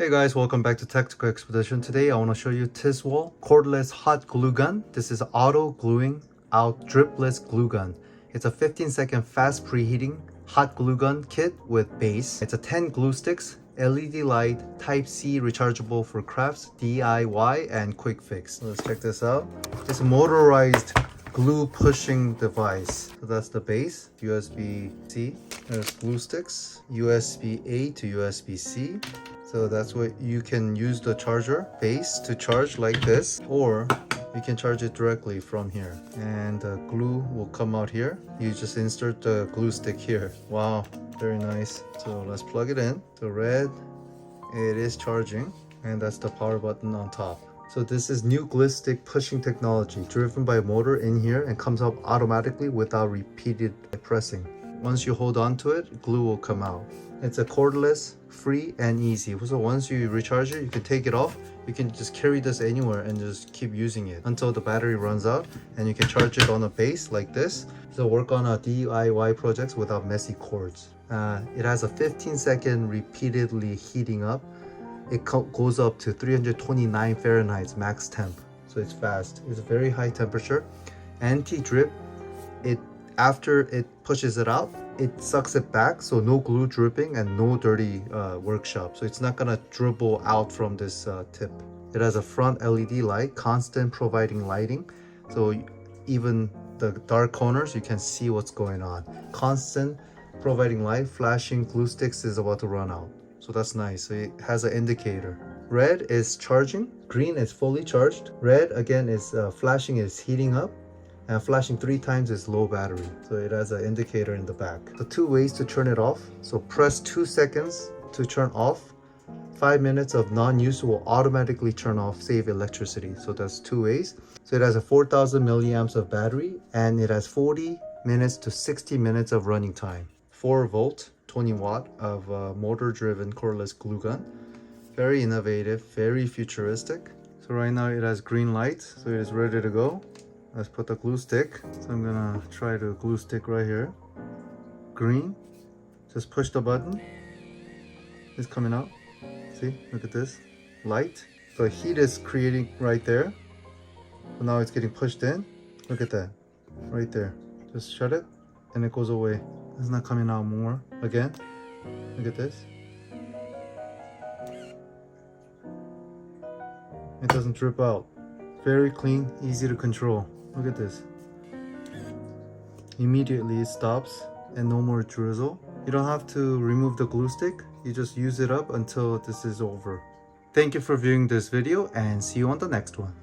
Hey guys, welcome back to Tactical Expedition. Today I want to show you Tilswall Cordless Hot Glue Gun. This is auto gluing out dripless glue gun. It's a 15-second fast preheating hot glue gun kit with base. It's a 10 glue sticks, LED light, Type-C rechargeable for crafts, DIY, and quick fix. So let's check this out. It's a motorized glue pushing device. So that's the base, USB-C. There's glue sticks, USB-A to USB-C. So that's what you can use the charger base to charge like this, or you can charge it directly from here. And the glue will come out here. You just insert the glue stick here. Wow, very nice. So let's plug it in. So red, it is charging, and that's the power button on top. So this is new glue stick pushing technology driven by a motor in here and comes up automatically without repeated pressing. Once you hold on to it, glue will come out. It's a cordless, free, and easy. So once you recharge it, you can take it off. You can just carry this anywhere and just keep using it until the battery runs out, and you can charge it on a base like this. So work on a DIY projects without messy cords. It has a 15-second repeatedly heating up. It goes up to 329 Fahrenheit max temp. So it's fast. It's a very high temperature. Anti-drip. After it pushes it out, it sucks it back, so no glue dripping and no dirty workshop. So it's not gonna dribble out from this tip. It has a front LED light, constant providing lighting, so even the dark corners you can see what's going on. Constant providing light, flashing glue sticks is about to run out. So that's nice. So it has an indicator. Red is charging, green is fully charged, red again is flashing, is heating up, and flashing 3 times is low battery. So it has an indicator in the back. The 2 ways to turn it off. So press 2 seconds to turn off. 5 minutes of non-use will automatically turn off, save electricity. So that's 2 ways. So it has a 4000 milliamps of battery, and it has 40 minutes to 60 minutes of running time. 4 volt, 20 watt of motor driven cordless glue gun. Very innovative, very futuristic. So right now it has green light, so it is ready to go. Let's put the glue stick. So I'm gonna try the glue stick right here. Green. Just push the button. It's coming out. See, look at this. Light. The heat is creating right there. So now it's getting pushed in. Look at that. Right there. Just shut it and it goes away. It's not coming out more. Again. Look at this. It doesn't drip out. Very clean, easy to control. Look at this. Immediately it stops and no more drizzle. You don't have to remove the glue stick. You just use it up until this is over. Thank you for viewing this video and see you on the next one.